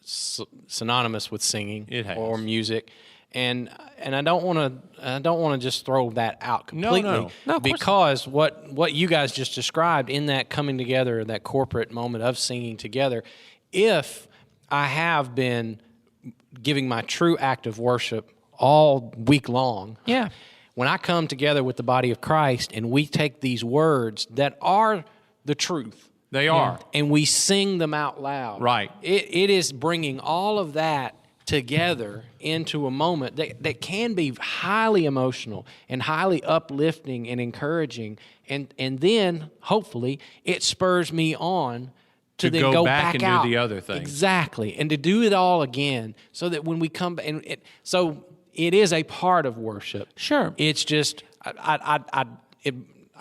synonymous with singing or music. And I don't want to just throw that out completely. No, because what you guys just described in that coming together, that corporate moment of singing together, if I have been giving my true act of worship all week long, when I come together with the body of Christ and we take these words that are the truth, they are, and we sing them out loud, right? It is bringing all of that together into a moment that can be highly emotional and highly uplifting and encouraging, and then hopefully it spurs me on to then go back and out. Do the other thing. Exactly, and to do it all again, so that when we come back, so it is a part of worship. Sure, it's just I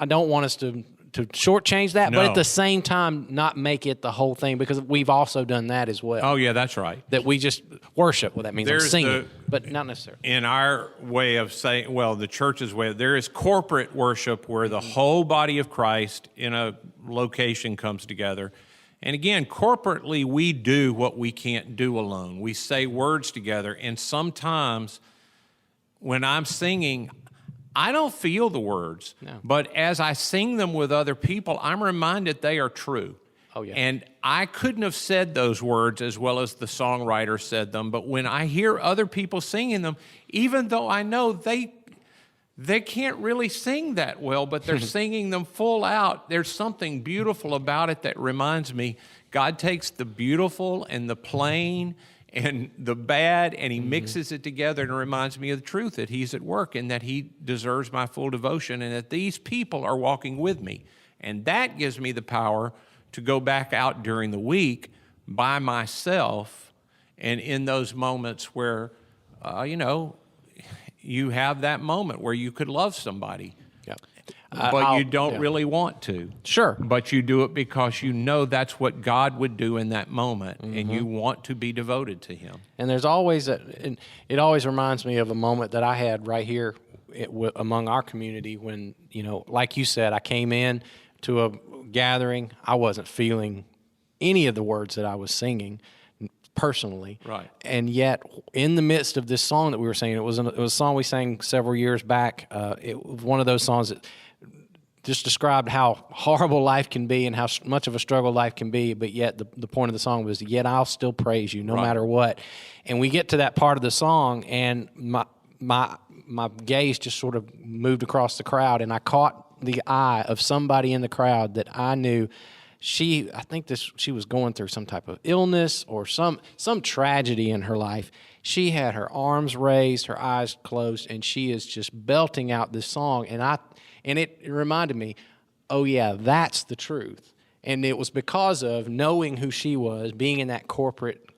don't want us to shortchange that, but at the same time not make it the whole thing, because we've also done that as well. Oh yeah, that's right. That we just worship. Well, that means I'm singing, but not necessarily. In our way of saying, the church's way, there is corporate worship where the whole body of Christ in a location comes together. And again, corporately, we do what we can't do alone. We say words together, and sometimes when I'm singing, I don't feel the words, but as I sing them with other people, I'm reminded they are true. Oh, yeah. And I couldn't have said those words as well as the songwriter said them, but when I hear other people singing them, even though I know they can't really sing that well, but they're singing them full out, there's something beautiful about it that reminds me God takes the beautiful and the plain and the bad, and he mixes it together and reminds me of the truth that he's at work and that he deserves my full devotion and that these people are walking with me. And that gives me the power to go back out during the week by myself, and in those moments where, you have that moment where you could love somebody. Yeah. But you don't really want to. Sure. But you do it because you know that's what God would do in that moment, and you want to be devoted to him. And there's always and it always reminds me of a moment that I had right here among our community when, like you said, I came in to a gathering. I wasn't feeling any of the words that I was singing personally. Right. And yet, in the midst of this song that we were singing, it was a song we sang several years back. It was one of those songs that just described how horrible life can be and how much of a struggle life can be, but yet the point of the song was, yet I'll still praise you no matter what. And we get to that part of the song, and my gaze just sort of moved across the crowd, and I caught the eye of somebody in the crowd that I knew. She was going through some type of illness or some tragedy in her life. She had her arms raised, her eyes closed, and she is just belting out this song. And it reminded me, oh yeah, that's the truth. And it was because of knowing who she was, being in that corporate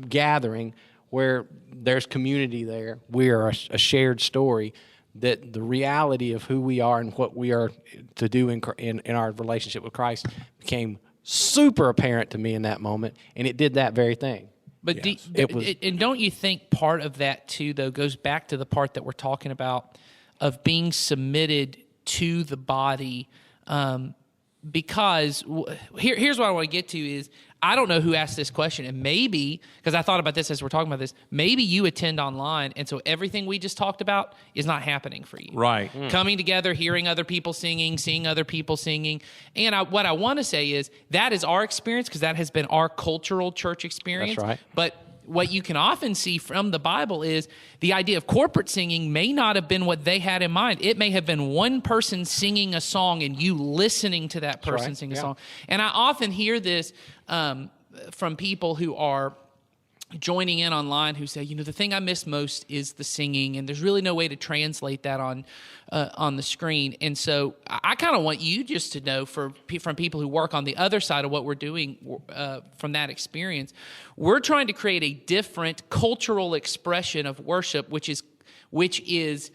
gathering where there's community there. We are a shared story, that the reality of who we are and what we are to do in our relationship with Christ became super apparent to me in that moment, and it did that very thing. But and don't you think part of that too, though, goes back to the part that we're talking about of being submitted to the body? Because here's what I want to get to is, I don't know who asked this question, and maybe, because I thought about this as we're talking about this, maybe you attend online, and so everything we just talked about is not happening for you. Right. Coming together, hearing other people singing, seeing other people singing. And what I want to say is that is our experience, because that has been our cultural church experience. That's right. But what you can often see from the Bible is the idea of corporate singing may not have been what they had in mind. It may have been one person singing a song and you listening to that person sing a song. And I often hear this from people who are joining in online who say, the thing I miss most is the singing, and there's really no way to translate that on the screen. And so I kind of want you just to know from people who work on the other side of what we're doing from that experience, we're trying to create a different cultural expression of worship, which is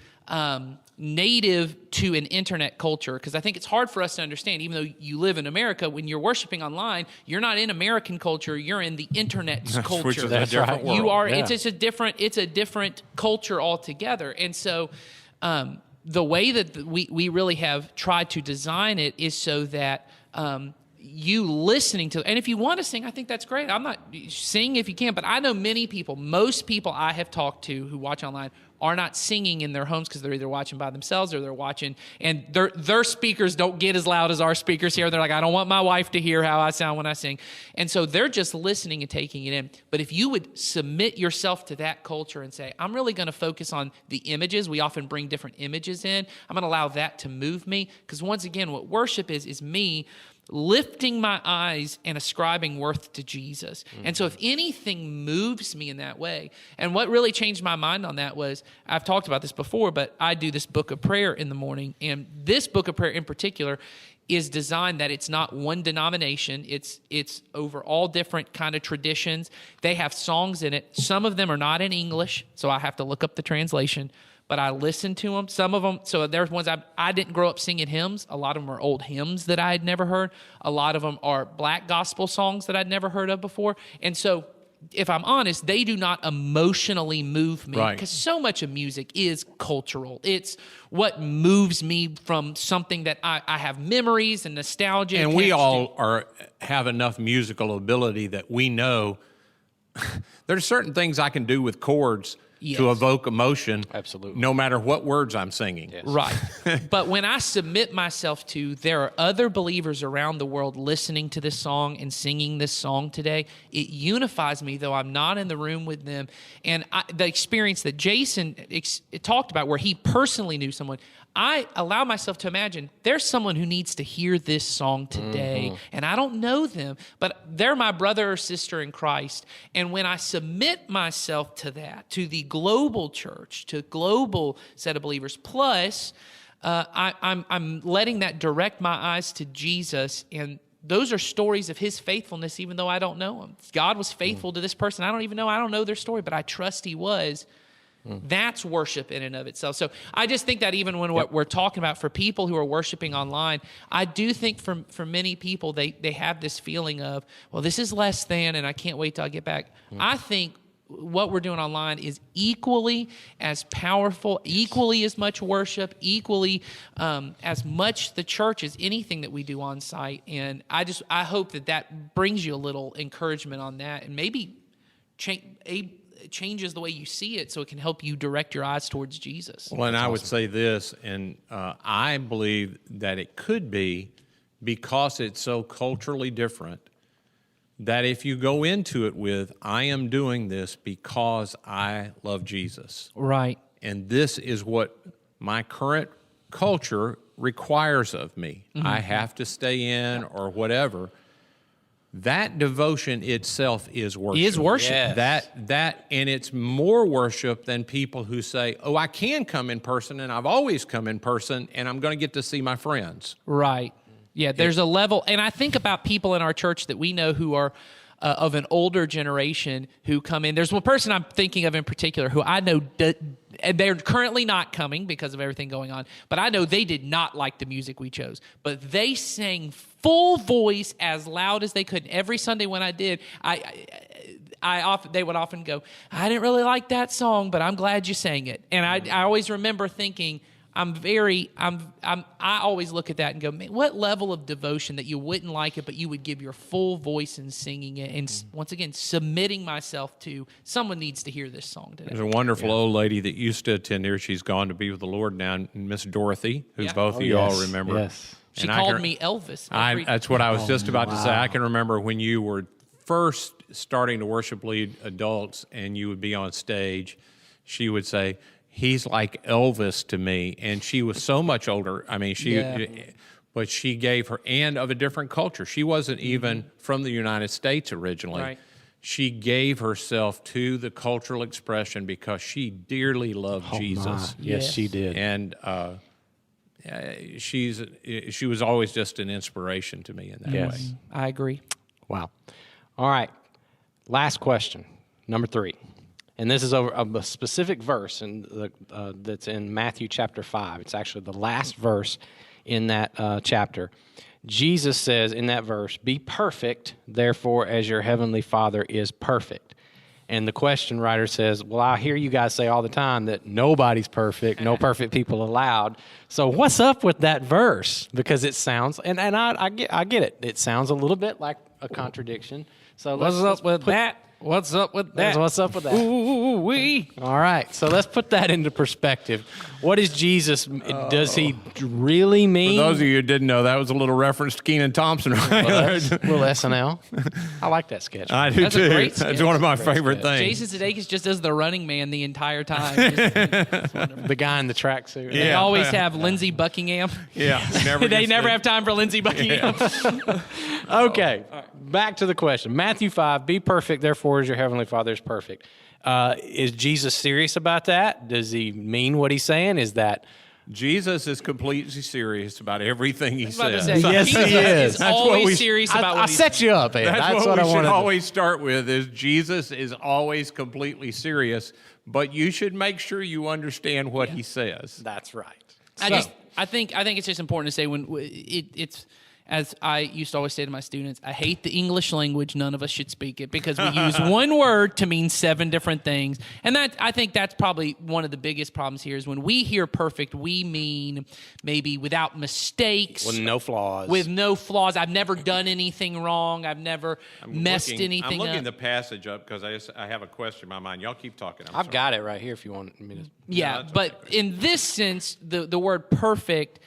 native to an internet culture, because I think it's hard for us to understand, even though you live in America, when you're worshiping online, you're not in American culture, you're in the internet's culture. Which is a different world. You are. Yeah. It's a different culture altogether. And so the way that we really have tried to design it is so that you listening to, and if you want to sing, I think that's great. I'm not sing if you can, but I know most people I have talked to who watch online are not singing in their homes because they're either watching by themselves or they're watching, and their speakers don't get as loud as our speakers here. They're like, I don't want my wife to hear how I sound when I sing. And so they're just listening and taking it in. But if you would submit yourself to that culture and say, I'm really going to focus on the images. We often bring different images in. I'm going to allow that to move me, because once again, what worship is me lifting my eyes and ascribing worth to Jesus. And so if anything moves me in that way, and what really changed my mind on that was, I've talked about this before, but I do this book of prayer in the morning, and this book of prayer in particular is designed that it's not one denomination. It's over all different kind of traditions. They have songs in it. Some of them are not in English, so I have to look up the translation. But I listen to them. Some of them, so there's ones I didn't grow up singing hymns. A lot of them are old hymns that I had never heard. A lot of them are black gospel songs that I'd never heard of before. And so, if I'm honest, they do not emotionally move me, because so much of music is cultural. It's what moves me from something that I have memories and nostalgia. And we all have enough musical ability that we know there's certain things I can do with chords to evoke emotion. Absolutely. No matter what words I'm singing. Yes. Right. But when I submit myself to, there are other believers around the world listening to this song and singing this song today, it unifies me, though I'm not in the room with them. And the experience that Jason talked about, where he personally knew someone, I allow myself to imagine there's someone who needs to hear this song today, and I don't know them, but they're my brother or sister in Christ. And when I submit myself to that, to the global church, to global set of believers, plus I'm letting that direct my eyes to Jesus, and those are stories of his faithfulness, even though I don't know him. God was faithful to this person. I don't know their story, but I trust he was. That's worship in and of itself. So I just think that even when what we're talking about for people who are worshiping online, I do think for many people, they have this feeling of, well, this is less than, and I can't wait till I get back. I think what we're doing online is equally as powerful, equally as much worship, equally as much the church as anything that we do on site. And I hope that brings you a little encouragement on that, and maybe changes the way you see it, so it can help you direct your eyes towards Jesus. Well, and I would say this, and I believe that it could be, because it's so culturally different, that if you go into it with, I am doing this because I love Jesus. Right. And this is what my current culture requires of me. I have to stay in or whatever. That devotion itself is worship. Is worship. Yes. That, and it's more worship than people who say, oh, I can come in person, and I've always come in person, and I'm going to get to see my friends. Right. Yeah, there's a level, and I think about people in our church that we know who are of an older generation who come in. There's one person I'm thinking of in particular who I know and they're currently not coming because of everything going on, but I know they did not like the music we chose. But they sang full voice as loud as they could. And every Sunday when I did, they would often go, I didn't really like that song, but I'm glad you sang it. And I always remember thinking, I always look at that and go, man, what level of devotion that you wouldn't like it, but you would give your full voice in singing it. And once again, submitting myself to someone needs to hear this song today. There's a wonderful old lady that used to attend here. She's gone to be with the Lord now, Miss Dorothy, who both of you all remember. Yes. She called me Elvis. That's what I was just about to say. I can remember when you were first starting to worship lead adults and you would be on stage, she would say, he's like Elvis to me. And she was so much older. I mean, but she gave her, and of a different culture. She wasn't even from the United States originally. Right. She gave herself to the cultural expression because she dearly loved Jesus. Yes, she did. And she was always just an inspiration to me in that way. I agree. Wow. All right. Last question, number 3. And this is over a specific verse that's in Matthew chapter 5. It's actually the last verse in that chapter. Jesus says in that verse, be perfect, therefore, as your heavenly Father is perfect. And the question writer says, well, I hear you guys say all the time that nobody's perfect, no perfect people allowed. So what's up with that verse? Because it sounds, and I get it. It sounds a little bit like a contradiction. So What's up with that? What's up with that? What's up with that? Ooh-wee. All right, so let's put that into perspective. What is Jesus? Does he really mean? For those of you who didn't know, that was a little reference to Kenan Thompson, right? Little SNL. I like that sketch. I do That's a too. great That's sketch. one of my favorite things. Jason Sudeikis just does the running man the entire time. The guy in the tracksuit. They always have Lindsey Buckingham. Yeah, They never have time for Lindsey Buckingham. Okay, back to the question. Matthew 5, be perfect, therefore as your heavenly Father is perfect. Is Jesus serious about that? Does he mean what he's saying? Is that... Jesus is completely serious about everything he says. Yes, he is. He's always serious about I what set you up, Ed. That's what I we should wanted. always start with, is Jesus is always completely serious, but you should make sure you understand what he says. That's right. I think it's just important to say when it's. As I used to always say to my students, I hate the English language. None of us should speak it because we use one word to mean 7 different things. And I think that's probably one of the biggest problems here is when we hear perfect, we mean maybe without mistakes. With no flaws. With no flaws. I've never done anything wrong. I've never messed anything up. I'm looking the passage up because I have a question in my mind. Y'all keep talking. I've got it right here if you want me to. Yeah, but in this sense, the word perfect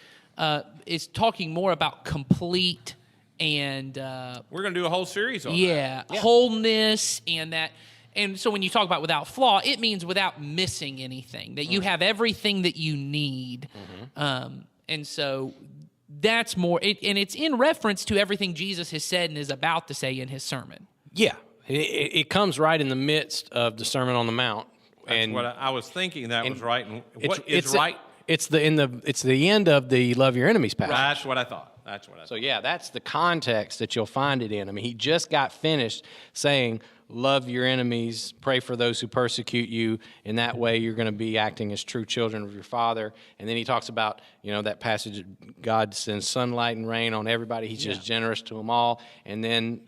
is talking more about complete and we're going to do a whole series on that. wholeness, and that And so when you talk about without flaw, it means without missing anything, that you have everything that you need. And so that's more, and it's in reference to everything Jesus has said and is about to say in his sermon. Yeah, it comes right in the midst of the Sermon on the Mount. That's what I was thinking. That was right. And what it's is right? It's the end of the love your enemies passage. That's what I thought. So yeah, that's the context that you'll find it in. I mean, he just got finished saying, love your enemies, pray for those who persecute you. In that way, you're going to be acting as true children of your Father. And then he talks about, that passage, God sends sunlight and rain on everybody. He's just generous to them all. And then,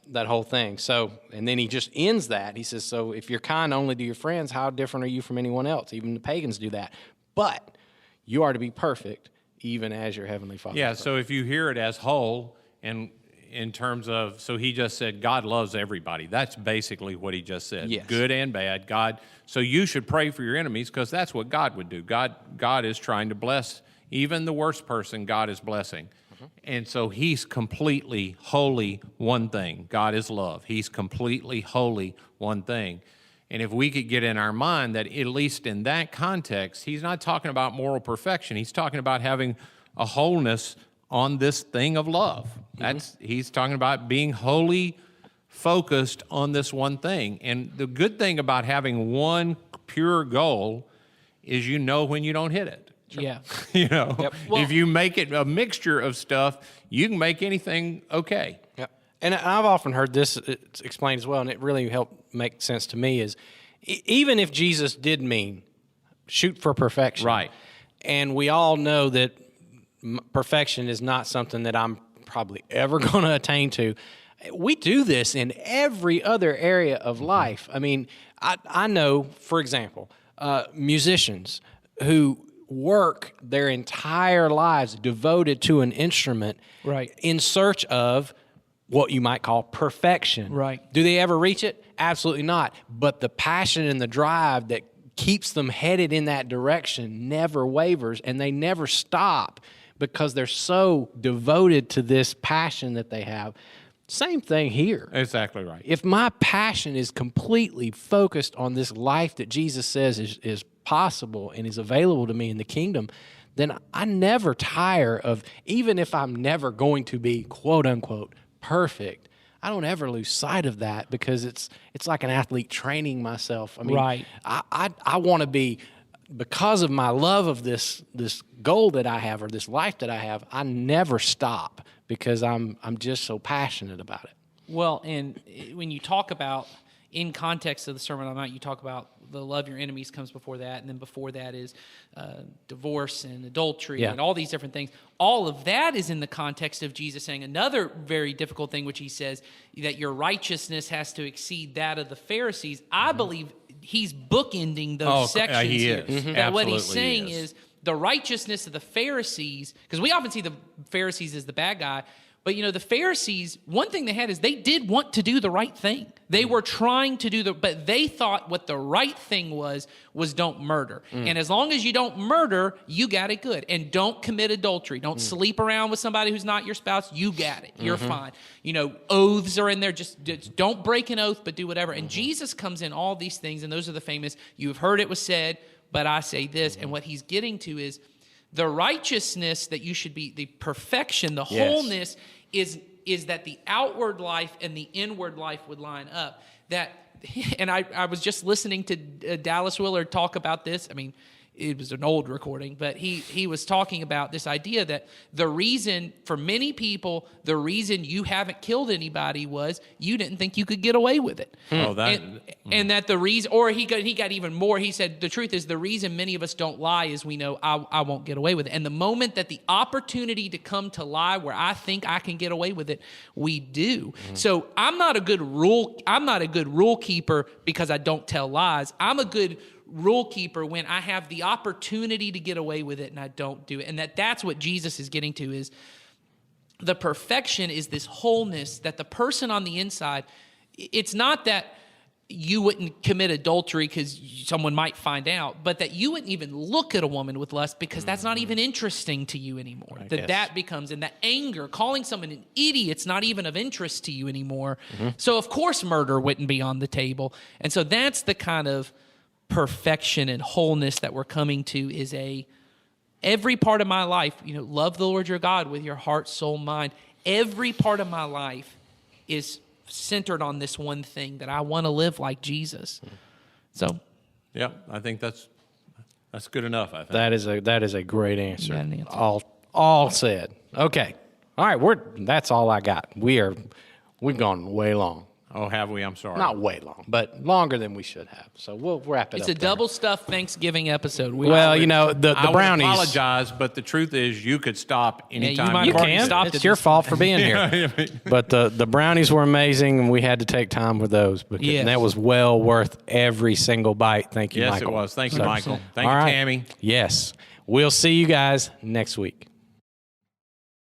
that whole thing. So, and then he just ends that. He says, so if you're kind only to your friends, how different are you from anyone else? Even the pagans do that. But you are to be perfect, even as your heavenly Father. Yeah, so if you hear it as whole, and in terms of, so he just said God loves everybody. That's basically what he just said. Yes. Good and bad. God, so you should pray for your enemies because that's what God would do. God is trying to bless even the worst person. God is blessing. And so he's completely holy, one thing. God is love. He's completely holy, one thing. And if we could get in our mind that at least in that context, he's not talking about moral perfection. He's talking about having a wholeness on this thing of love. He's talking about being wholly focused on this one thing. And the good thing about having one pure goal is when you don't hit it. Yeah. Well, if you make it a mixture of stuff, you can make anything okay. Yep. And I've often heard this explained as well, and it really helped make sense to me, is even if Jesus did mean shoot for perfection. Right. And we all know that perfection is not something that I'm probably ever going to attain to. We do this in every other area of life. I mean, I know, for example, musicians who work their entire lives devoted to an instrument, right, in search of what you might call perfection. Right. Do they ever reach it? Absolutely not. But the passion and the drive that keeps them headed in that direction never wavers, and they never stop because they're so devoted to this passion that they have. Same thing here. Exactly right. If my passion is completely focused on this life that Jesus says is possible and is available to me in the kingdom, then I never tire of, even if I'm never going to be quote unquote perfect, I don't ever lose sight of that because it's like an athlete training myself. I mean, right. I want to be, because of my love of this goal that I have or this life that I have, I never stop because I'm just so passionate about it. Well, and when you talk about, in context of the Sermon on the Mount, you talk about the love your enemies comes before that, and then before that is divorce and adultery and all these different things. All of that is in the context of Jesus saying another very difficult thing, which he says that your righteousness has to exceed that of the Pharisees. I believe he's bookending those sections he here. is. That what he's Absolutely saying he is. is the righteousness of the Pharisees, because we often see the Pharisees as the bad guy, but the Pharisees, one thing they had is they did want to do the right thing. They were trying to but they thought what the right thing was don't murder. And as long as you don't murder, you got it good. And don't commit adultery. Don't sleep around with somebody who's not your spouse. You got it. You're fine. Oaths are in there. Just don't break an oath, but do whatever. And Jesus comes in all these things, and those are the famous, you have heard it was said, but I say this. And what he's getting to is the righteousness that you should be, the perfection, the wholeness is that the outward life and the inward life would line up. And I was just listening to Dallas Willard talk about this. I mean, it was an old recording, but he was talking about this idea that the reason, for many people, the reason you haven't killed anybody was you didn't think you could get away with it. And that the reason, or he got even more. He said, the truth is the reason many of us don't lie is we know I won't get away with it. And the moment that the opportunity to come to lie where I think I can get away with it, we do. So I'm not a good rule keeper because I don't tell lies. I'm a good rule keeper when I have the opportunity to get away with it and I don't do it. And that's what Jesus is getting to, is the perfection is this wholeness that the person on the inside, it's not that you wouldn't commit adultery because someone might find out, but that you wouldn't even look at a woman with lust because that's not even interesting to you anymore. That becomes, and that anger, calling someone an idiot's not even of interest to you anymore. So of course murder wouldn't be on the table. And so that's the kind of perfection and wholeness that we're coming to, is every part of my life, love the Lord your God with your heart, soul, mind. Every part of my life is centered on this one thing, that I want to live like Jesus. So, yeah, I think that's good enough. I think That is a great answer. You got an answer. All said. Okay. All right. That's all I got. We've gone way long. Oh, have we? I'm sorry. Not way long, but longer than we should have. So we'll wrap it it's up. a double stuffed Thanksgiving episode. The I brownies. would apologize, but the truth is, you could stop anytime. might You have already can. stopped It's at your this fault for being here. But the brownies were amazing, and we had to take time with those. Because Yes. that was well worth every single bite. Thank you, Yes, Michael. it was. Thank you, Michael. Thank All you, right. Tammy. Yes. We'll see you guys next week.